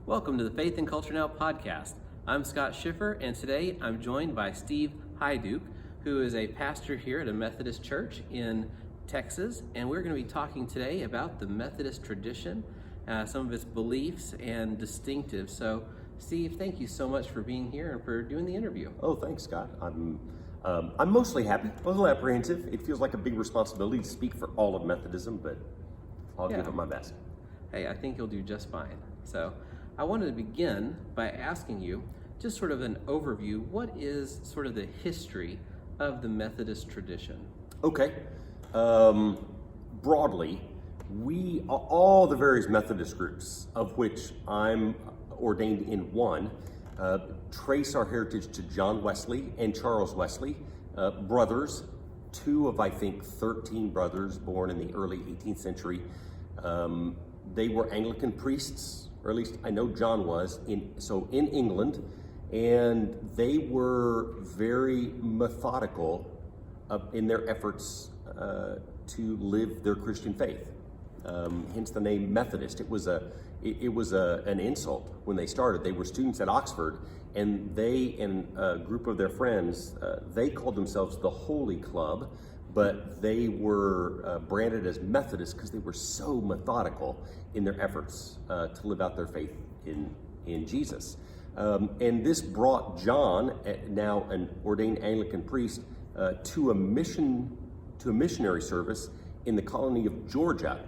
Welcome to the Faith and Culture Now podcast. I'm Scott Schiffer, and today I'm joined by Steve Hyduke, who is a pastor here at a Methodist church in Texas, and we're going to be talking today about the Methodist tradition, some of its beliefs and distinctives. So, Steve, thank you so much for being here and for doing the interview. Oh, thanks, Scott. I'm mostly happy, a little apprehensive. It feels like a big responsibility to speak for all of Methodism, but I'll give it my best. Hey, I think you'll do just fine. So, I wanted to begin by asking you just sort of an overview. What is sort of the history of the Methodist tradition? Okay. Broadly, all the various Methodist groups, of which I'm ordained in one, trace our heritage to John Wesley and Charles Wesley, brothers, two of, I think, 13 brothers born in the early 18th century. They were Anglican priests, or at least I know John was, in England, and they were very methodical in their efforts to live their Christian faith. Hence the name Methodist. It was an insult when they started. They were students at Oxford, and they and a group of their friends, they called themselves the Holy Club, but they were branded as Methodists because they were so methodical in their efforts to live out their faith in Jesus. And this brought John, now an ordained Anglican priest, to a missionary service in the colony of Georgia,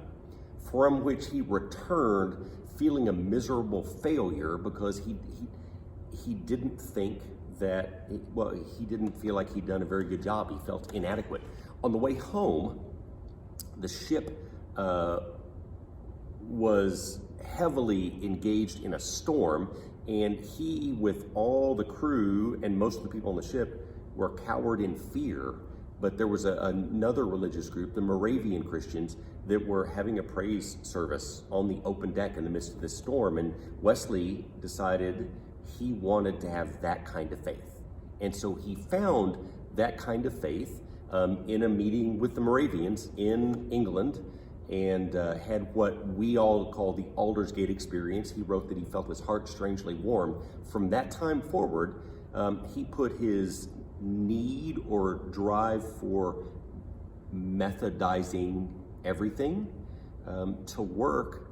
from which he returned feeling a miserable failure because he didn't think that, he didn't feel like he'd done a very good job. He felt inadequate. On the way home, the ship was heavily engaged in a storm, and he, with all the crew and most of the people on the ship, were cowered in fear. But there was another religious group, the Moravian Christians, that were having a praise service on the open deck in the midst of this storm, and Wesley decided he wanted to have that kind of faith. And so he found that kind of faith in a meeting with the Moravians in England, and had what we all call the Aldersgate experience. He wrote that he felt his heart strangely warm. From that time forward, he put his need or drive for methodizing everything to work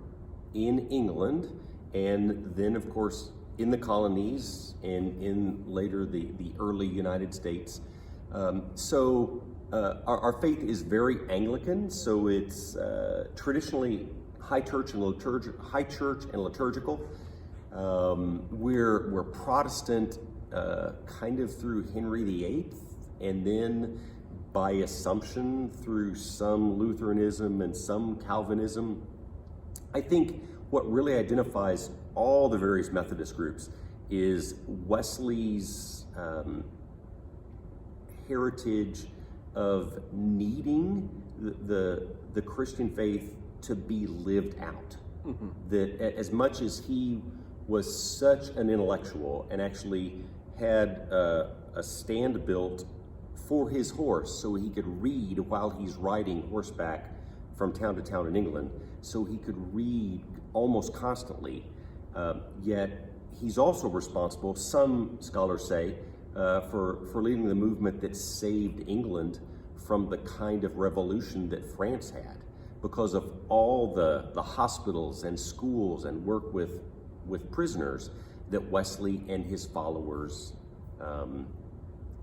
in England, and then of course in the colonies and in later the early United States. Our faith is very Anglican, so it's traditionally high church and liturgical. We're Protestant kind of through Henry VIII, and then by assumption through some Lutheranism and some Calvinism. I think what really identifies all the various Methodist groups is Wesley's heritage of needing the Christian faith to be lived out. Mm-hmm. That as much as he was such an intellectual and actually had a stand built for his horse so he could read while he's riding horseback from town to town in England, so he could read almost constantly, yet he's also responsible, some scholars say, for leading the movement that saved England from the kind of revolution that France had, because of all the hospitals and schools and work with prisoners that Wesley and his followers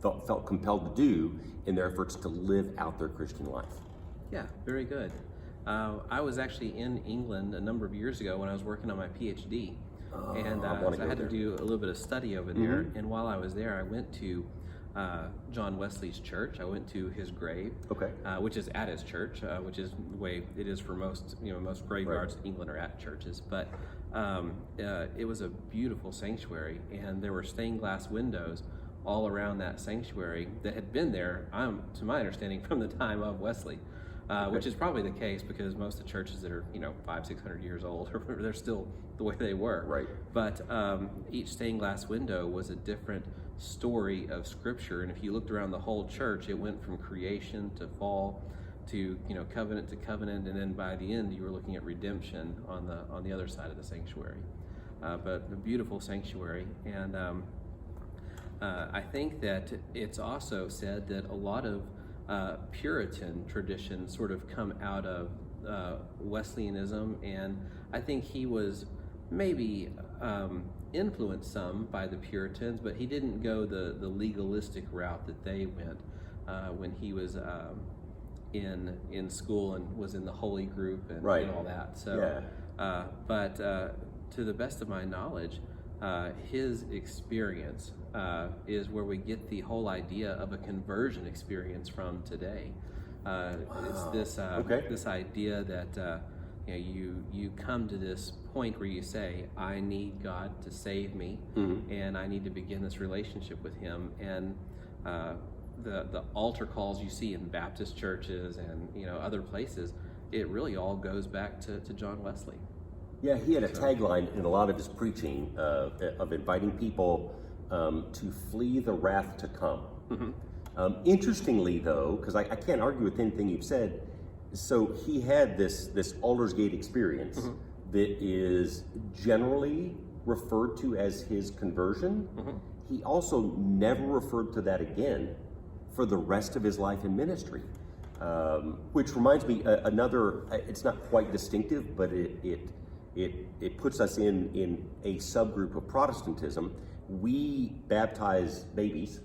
felt compelled to do in their efforts to live out their Christian life. Yeah, very good. I was actually in England a number of years ago when I was working on my PhD. And so I had to do a little bit of study over there. Mm-hmm. And while I was there, I went to John Wesley's church. I went to his grave, which is at his church, which is the way it is for most graveyards in England are at churches. But it was a beautiful sanctuary, and there were stained glass windows all around that sanctuary that had been there, to my understanding, from the time of Wesley. Which is probably the case because most of the churches that are 500-600 years old, they're still the way they were. Right. But each stained glass window was a different story of Scripture, and if you looked around the whole church, it went from creation to fall to covenant to covenant, and then by the end you were looking at redemption on the other side of the sanctuary. but a beautiful sanctuary. And I think that it's also said that a lot of Puritan traditions sort of come out of Wesleyanism, and I think he was maybe influenced some by the Puritans, but he didn't go the legalistic route that they went when he was in school and was in the holy group and all that. So, but to the best of my knowledge, his experience is where we get the whole idea of a conversion experience from today. It's this this idea that you come to this point where you say, I need God to save me, and I need to begin this relationship with Him. And the altar calls you see in Baptist churches and other places, it really all goes back to John Wesley. Yeah, he had a tagline in a lot of his preaching of inviting people to flee the wrath to come. Interestingly, though, because I can't argue with anything you've said, so he had this Aldersgate experience that is generally referred to as his conversion. He also never referred to that again for the rest of his life in ministry, which reminds me another. It's not quite distinctive, but it puts us in a subgroup of Protestantism. We baptize babies,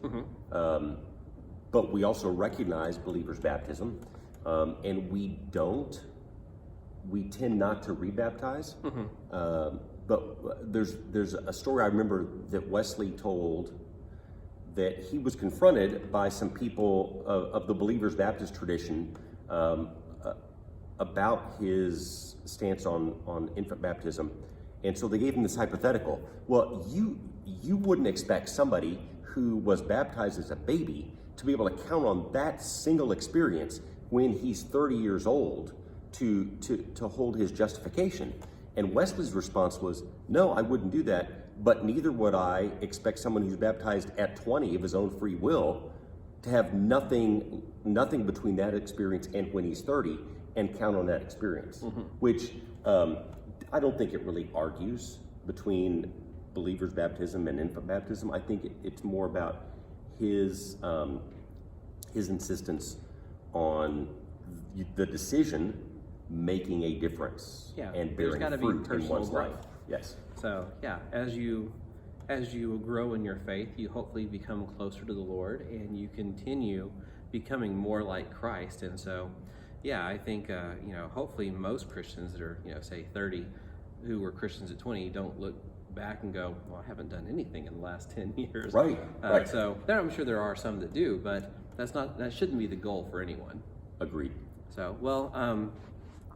but we also recognize believers' baptism, and we tend not to rebaptize. But there's a story I remember that Wesley told, that he was confronted by some people of the Believers Baptist tradition about his stance on infant baptism. And so they gave him this hypothetical. Well, you wouldn't expect somebody who was baptized as a baby to be able to count on that single experience when he's 30 years old to hold his justification. And Wesley's response was, no, I wouldn't do that, but neither would I expect someone who's baptized at 20 of his own free will to have nothing between that experience and when he's 30 and count on that experience, which I don't think it really argues between believers' baptism and infant baptism. I think it's more about his insistence on the decision making a difference and bearing fruit in one's life. Yes. So as you grow in your faith, you hopefully become closer to the Lord, and you continue becoming more like Christ. And so, I think hopefully most Christians that are say 30, who were Christians at 20, don't look back and go, well, I haven't done anything in the last 10 years. Right. So I'm sure there are some that do, but that shouldn't be the goal for anyone. Agreed. So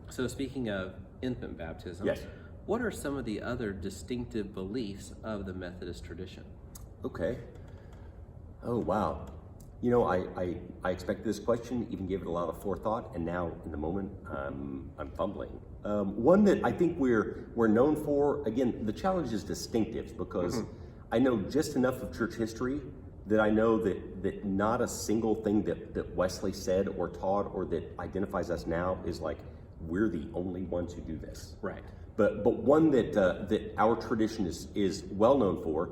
so speaking of infant baptism, yes. What are some of the other distinctive beliefs of the Methodist tradition? Okay. Oh, wow. I expected this question, even gave it a lot of forethought, and now in the moment I'm fumbling. One that I think we're known for, again, the challenge is distinctives, because I know just enough of church history that I know that not a single thing that Wesley said or taught or that identifies us now is like, we're the only ones who do this. Right. But one that our tradition is well known for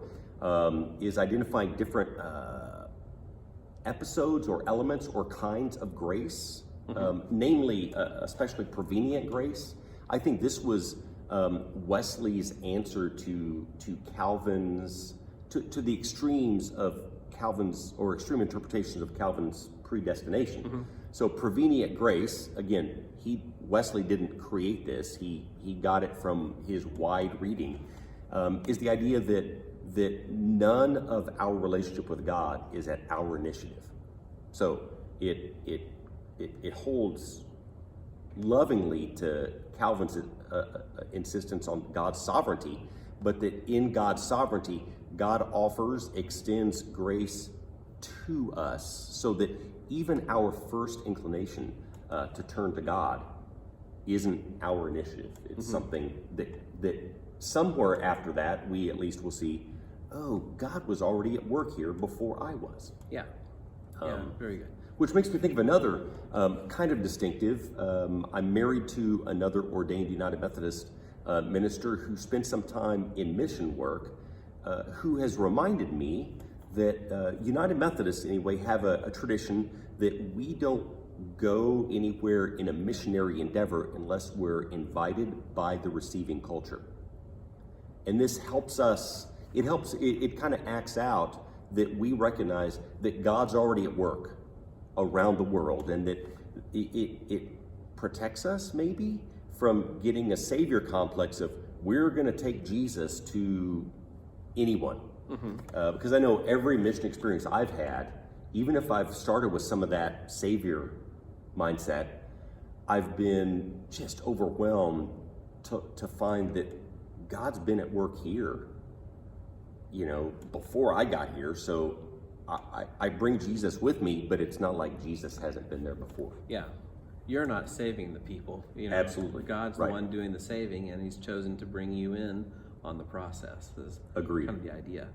is identifying different episodes or elements or kinds of grace, namely especially prevenient grace. I think this was Wesley's answer to Calvin's to the extremes of Calvin's, or extreme interpretations of Calvin's predestination. So prevenient grace, again, Wesley didn't create this. He got it from his wide reading. Is the idea that none of our relationship with God is at our initiative. So it holds lovingly to Calvin's insistence on God's sovereignty, but that in God's sovereignty, God extends grace to us, so that even our first inclination to turn to God isn't our initiative. It's something that somewhere after that, we at least will see, oh, God was already at work here before I was. Yeah, very good. Which makes me think of another kind of distinctive. I'm married to another ordained United Methodist minister who spent some time in mission work, who has reminded me that United Methodists, anyway, have a tradition that we don't go anywhere in a missionary endeavor unless we're invited by the receiving culture. And this helps us, it kind of acts out that we recognize that God's already at work around the world, and that it protects us maybe from getting a savior complex of we're going to take Jesus to anyone. Because I know every mission experience I've had, even if I've started with some of that savior mindset, I've been just overwhelmed to find that God's been at work here, before I got here. So I bring Jesus with me, but it's not like Jesus hasn't been there before. Yeah. You're not saving the people. Absolutely. God's the one doing the saving, and he's chosen to bring you in on the process. Is Agreed. Kind of the idea.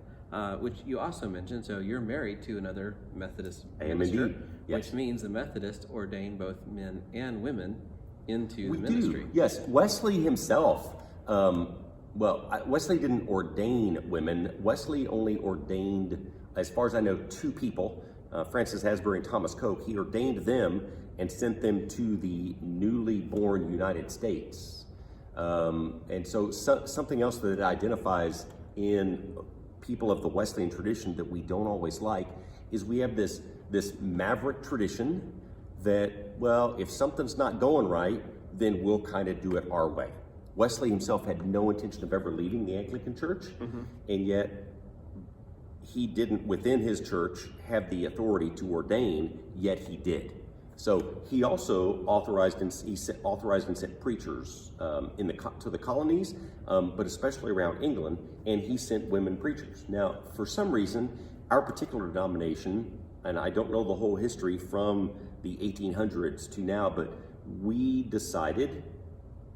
Which you also mentioned, so you're married to another Methodist I am minister, indeed. Yes. which means the Methodists ordain both men and women into We the ministry. do. Yes. Wesley himself, Wesley didn't ordain women. Wesley only ordained, as far as I know, two people, Francis Asbury and Thomas Coke. He ordained them and sent them to the newly born United States. And so something else that identifies in people of the Wesleyan tradition that we don't always like is we have this maverick tradition that, well, if something's not going right, then we'll kind of do it our way. Wesley himself had no intention of ever leaving the Anglican Church, and yet he didn't, within his church, have the authority to ordain, yet he did. So he also authorized and sent preachers to the colonies, but especially around England, and he sent women preachers. Now, for some reason, our particular denomination, and I don't know the whole history from the 1800s to now, but we decided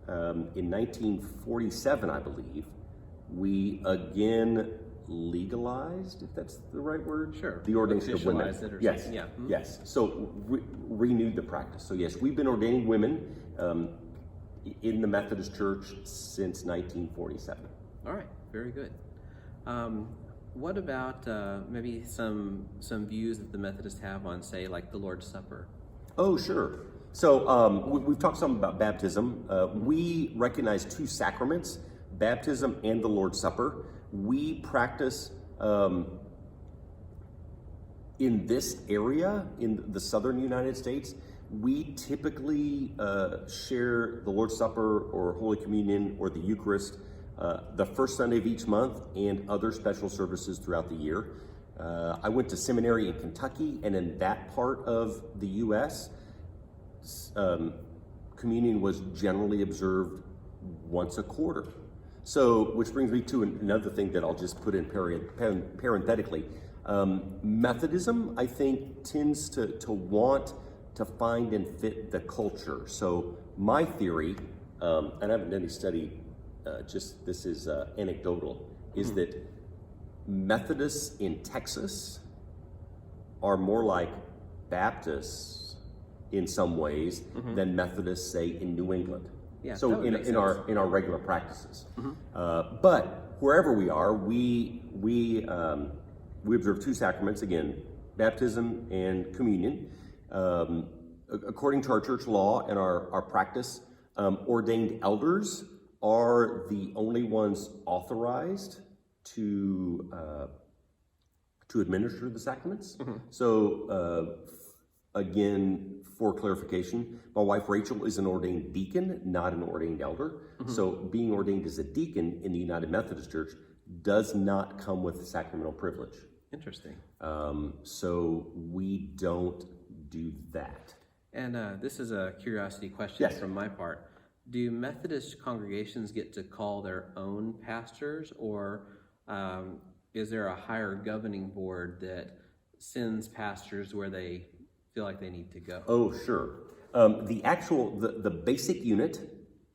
in 1947, I believe, we again legalized, if that's the right word, the ordination of women. Yes, yeah. Yes. So renewed the practice. So yes, we've been ordaining women in the Methodist Church since 1947. All right, very good. What about maybe some views that the Methodists have on, say, like the Lord's Supper? Oh, sure. So we've talked some about baptism. We recognize two sacraments, baptism and the Lord's Supper. We practice in this area, in the southern United States, we typically share the Lord's Supper or Holy Communion or the Eucharist the first Sunday of each month and other special services throughout the year. I went to seminary in Kentucky, and in that part of the U.S., communion was generally observed once a quarter. So, which brings me to another thing that I'll just put in parenthetically. Methodism, I think, tends to want to find and fit the culture. So my theory, and I haven't done any study, just this is anecdotal, is that Methodists in Texas are more like Baptists in some ways than Methodists, say, in New England. Yeah, so in our regular practices, but wherever we are, we observe two sacraments, again, baptism and communion. According to our church law and our practice, ordained elders are the only ones authorized to administer the sacraments. So again, for clarification, my wife Rachel is an ordained deacon, not an ordained elder. So being ordained as a deacon in the United Methodist Church does not come with sacramental privilege. Interesting. So we don't do that. And this is a curiosity question from my part. Do Methodist congregations get to call their own pastors, or is there a higher governing board that sends pastors where they feel like they need to go? Oh, sure. The basic unit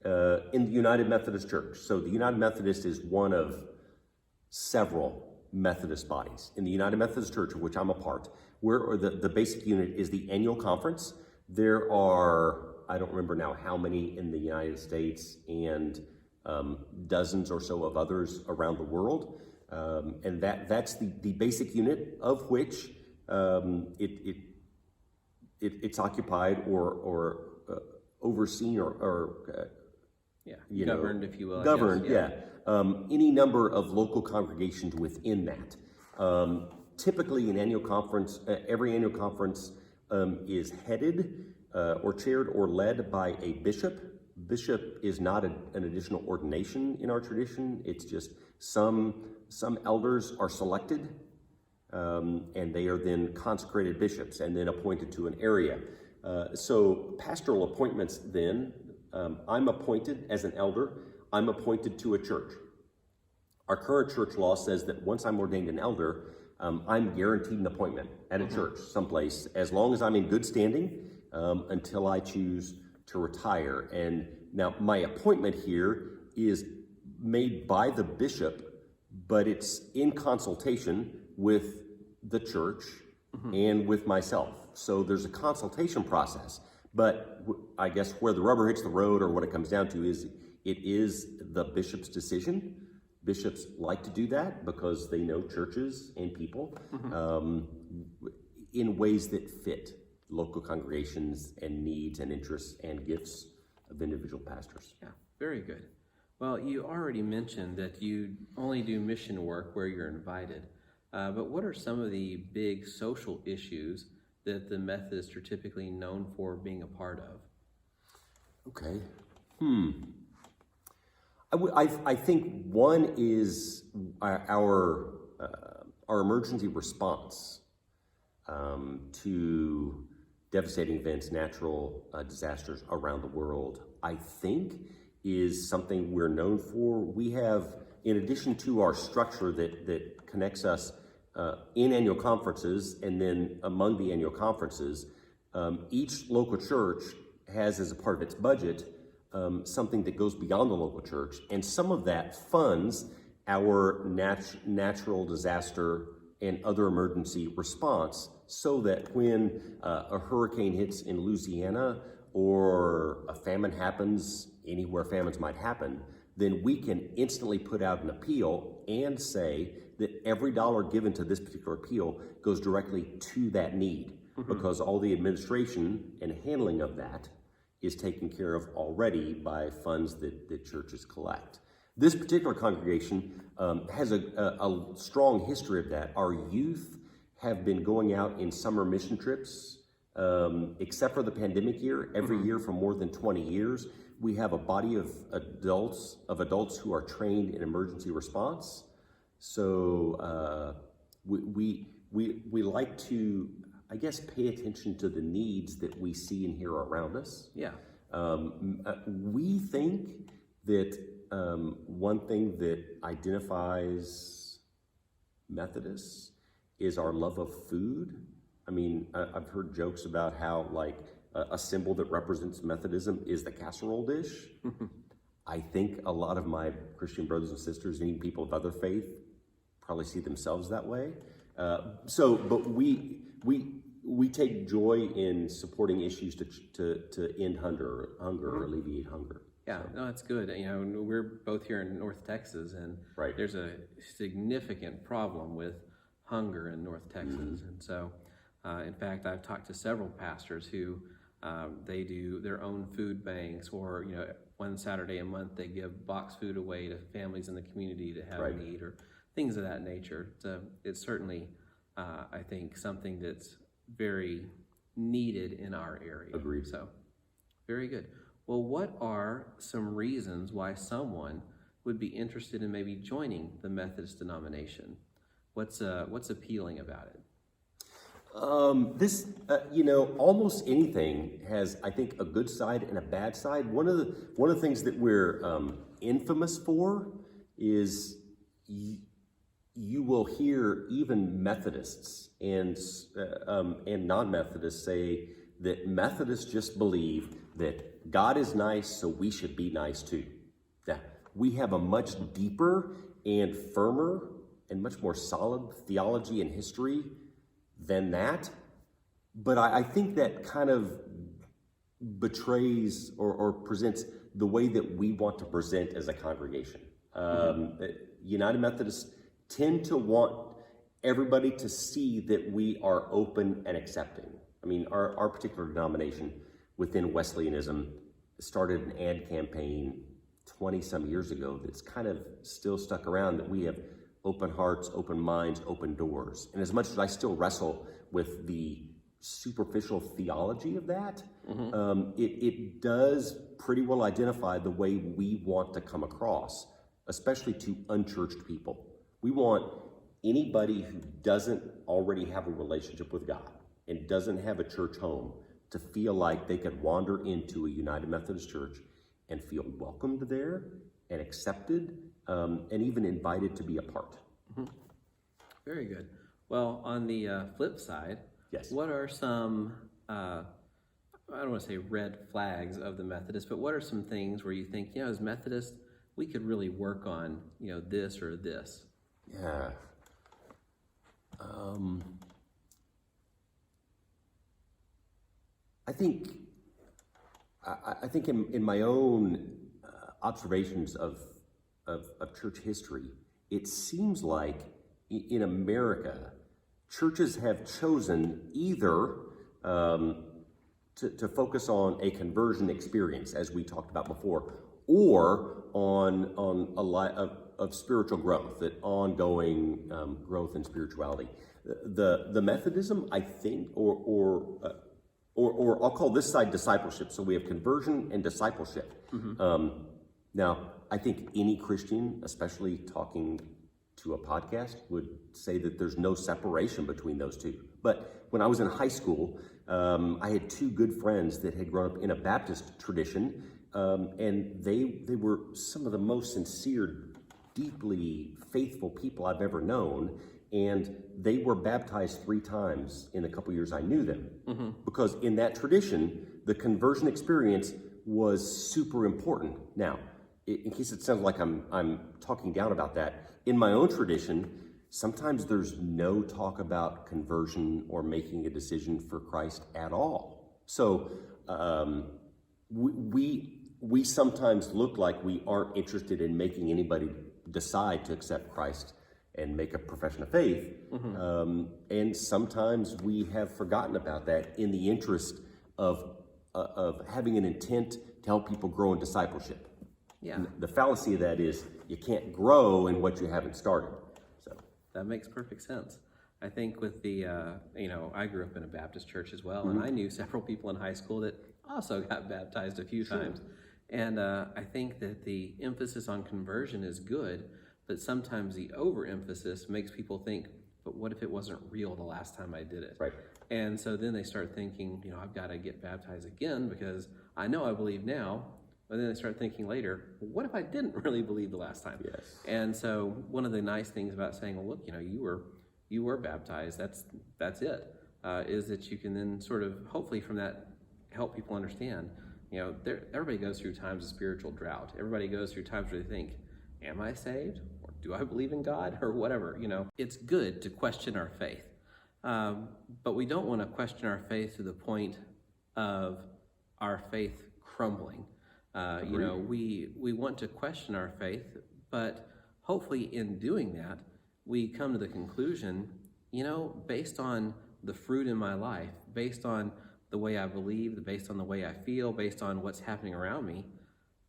in the United Methodist Church. So the United Methodist is one of several Methodist bodies. In the United Methodist Church, of which I'm a part, where the basic unit is the annual conference. There are, I don't remember now how many in the United States, and dozens or so of others around the world. And that's the basic unit of which it's occupied or overseen or governed, if you will. Governed, any number of local congregations within that. Typically, an annual conference, every annual conference is headed or chaired or led by a bishop. Bishop is not an additional ordination in our tradition. It's just some elders are selected, and they are then consecrated bishops and then appointed to an area. So pastoral appointments then, I'm appointed as an elder, I'm appointed to a church. Our current church law says that once I'm ordained an elder, I'm guaranteed an appointment at a church someplace, as long as I'm in good standing, until I choose to retire. And now my appointment here is made by the bishop, but it's in consultation with the church and with myself. So there's a consultation process, but I guess where the rubber hits the road, or what it comes down to, is it is the bishop's decision. Bishops like to do that because they know churches and people in ways that fit local congregations and needs and interests and gifts of individual pastors. Yeah, very good. Well, you already mentioned that you only do mission work where you're invited, but what are some of the big social issues that the Methodists are typically known for being a part of? Okay. I think one is our emergency response to devastating events, natural disasters around the world, I think is something we're known for. We have, in addition to our structure that connects us in annual conferences and then among the annual conferences, each local church has as a part of its budget something that goes beyond the local church, and some of that funds our natural disaster and other emergency response, so that when a hurricane hits in Louisiana or a famine happens anywhere famines might happen, then we can instantly put out an appeal and say that every dollar given to this particular appeal goes directly to that need, because all the administration and handling of that is taken care of already by funds that churches collect. This particular congregation has a strong history of that. Our youth have been going out in summer mission trips, except for the pandemic year, every year for more than 20 years. We have a body of adults who are trained in emergency response. So we like to, I guess, pay attention to the needs that we see and hear around us. Yeah. We think that one thing that identifies Methodists is our love of food. I mean, I've heard jokes about how, like, a symbol that represents Methodism is the casserole dish. I think a lot of my Christian brothers and sisters, and even people of other faith, probably see themselves that way. But we take joy in supporting issues to end hunger or alleviate hunger. Yeah, no, that's good. You know, we're both here in North Texas, and there's a significant problem with hunger in North Texas. And so, in fact, I've talked to several pastors who they do their own food banks, or, you know, one Saturday a month they give box food away to families in the community that have need, or things of that nature. So it's certainly, I think, something that's very needed in our area. Agreed. So, very good. Well, what are some reasons why someone would be interested in maybe joining the Methodist denomination? What's appealing about it? Almost anything has, I think, a good side and a bad side. One of the things that we're infamous for is you will hear even Methodists and non-Methodists say that Methodists just believe that God is nice, so we should be nice too. That we have a much deeper and firmer and much more solid theology and history than that. But I think that kind of betrays or presents the way that we want to present as a congregation. United Methodists tend to want everybody to see that we are open and accepting. I mean, our particular denomination within Wesleyanism started an ad campaign 20 some years ago that's kind of still stuck around, that we have open hearts, open minds, open doors. And as much as I still wrestle with the superficial theology of that, it does pretty well identify the way we want to come across, especially to unchurched people. We want anybody who doesn't already have a relationship with God and doesn't have a church home to feel like they could wander into a United Methodist Church and feel welcomed there and accepted, and even invited to be a part. Very good. Well, on the flip side, yes, what are some, I don't want to say red flags of the Methodists, but what are some things where you think, as Methodists, we could really work on, this or this? Yeah. I think in my own observations of church history, it seems like in America, churches have chosen either to focus on a conversion experience, as we talked about before, or on a lot of spiritual growth, that ongoing growth in spirituality. The Methodism, I think, or I'll call this side discipleship. So we have conversion and discipleship. Now, I think any Christian, especially talking to a podcast, would say that there's no separation between those two. But when I was in high school, I had two good friends that had grown up in a Baptist tradition, and they were some of the most sincere, deeply faithful people I've ever known. And they were baptized 3 times in the couple years I knew them. Because in that tradition, the conversion experience was super important. Now, in case it sounds like I'm talking down about that, in my own tradition, sometimes there's no talk about conversion or making a decision for Christ at all. So we sometimes look like we aren't interested in making anybody decide to accept Christ and make a profession of faith. And sometimes we have forgotten about that in the interest of having an intent to help people grow in discipleship. Yeah. And the fallacy of that is you can't grow in what you haven't started. So that makes perfect sense. I think with the, I grew up in a Baptist church as well, and I knew several people in high school that also got baptized a few times. And I think that the emphasis on conversion is good, but sometimes the overemphasis makes people think, but what if it wasn't real the last time I did it? Right. And so then they start thinking, I've got to get baptized again because I know I believe now. But then they start thinking later, well, what if I didn't really believe the last time? Yes. And so one of the nice things about saying, well, look, you were baptized. That's it. Is that you can then sort of hopefully from that help people understand. Everybody goes through times of spiritual drought. Everybody goes through times where they think, am I saved? Or do I believe in God? Or whatever, It's good to question our faith. But we don't want to question our faith to the point of our faith crumbling. We want to question our faith, but hopefully in doing that, we come to the conclusion, based on the fruit in my life, based on the way I believe, based on the way I feel, based on what's happening around me,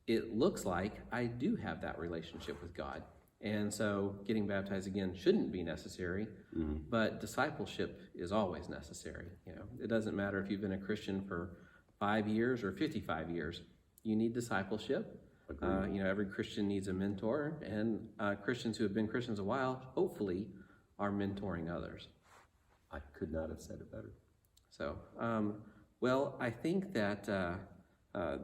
it looks like I do have that relationship with God. And so getting baptized again shouldn't be necessary, but discipleship is always necessary. It doesn't matter if you've been a Christian for 5 years or 55 years. You need discipleship. Every Christian needs a mentor, and Christians who have been Christians a while, hopefully, are mentoring others. I could not have said it better. So, I think that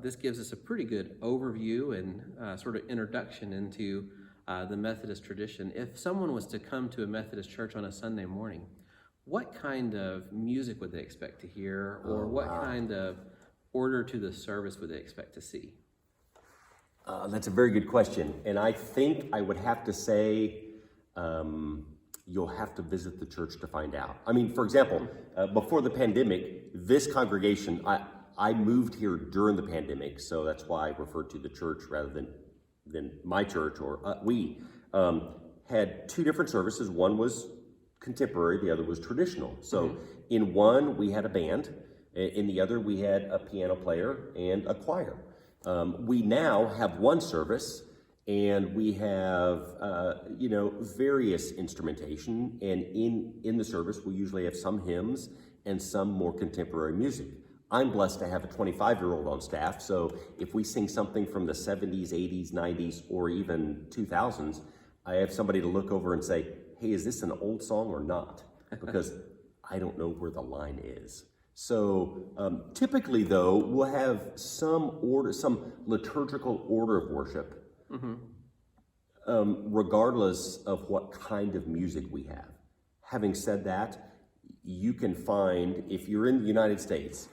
this gives us a pretty good overview and sort of introduction into the Methodist tradition. If someone was to come to a Methodist church on a Sunday morning, what kind of music would they expect to hear, or what kind of order to the service would they expect to see? That's a very good question. And I think I would have to say you'll have to visit the church to find out. I mean, for example, before the pandemic, this congregation, I moved here during the pandemic, so that's why I referred to the church rather than my church, or we had two different services. One was contemporary, the other was traditional. So in one, we had a band. In the other, we had a piano player and a choir. We now have one service, and we have various instrumentation. And in the service, we usually have some hymns and some more contemporary music. I'm blessed to have a 25-year-old on staff, so if we sing something from the 70s, 80s, 90s, or even 2000s, I have somebody to look over and say, hey, is this an old song or not? Because I don't know where the line is. So typically, though, we'll have some liturgical order of worship, regardless of what kind of music we have. Having said that, you can find, if you're in the United States,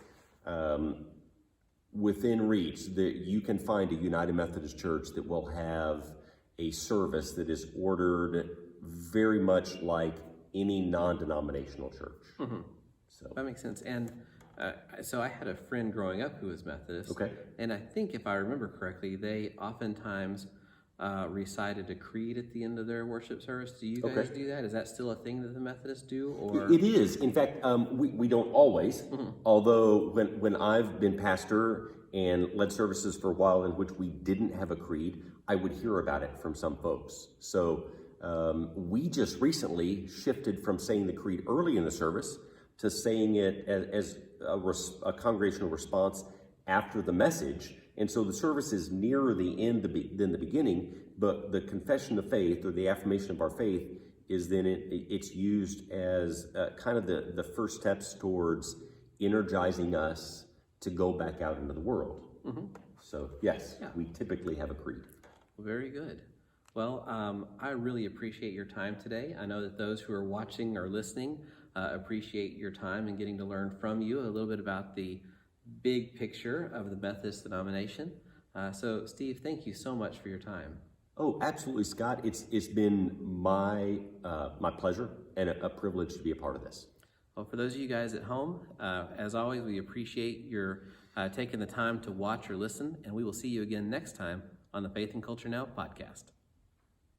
within reach, that you can find a United Methodist Church that will have a service that is ordered very much like any non-denominational church. So that makes sense. And so I had a friend growing up who was Methodist. Okay. And I think if I remember correctly, they oftentimes recited a creed at the end of their worship service. Do you guys do that? Is that still a thing that the Methodists do? Or it is. In fact, we don't always. Although when I've been pastor and led services for a while in which we didn't have a creed, I would hear about it from some folks. So we just recently shifted from saying the creed early in the service to saying it as a congregational response after the message. And so the service is nearer the end than the beginning, but the confession of faith, or the affirmation of our faith, is then it's used as kind of the first steps towards energizing us to go back out into the world. So yes, we typically have a creed. Very good. Well, I really appreciate your time today. I know that those who are watching or listening appreciate your time and getting to learn from you a little bit about the big picture of the Methodist denomination. So Steve, thank you so much for your time. Oh, absolutely, Scott. It's been my pleasure and a privilege to be a part of this. Well, for those of you guys at home, as always, we appreciate your taking the time to watch or listen, and we will see you again next time on the Faith and Culture Now podcast.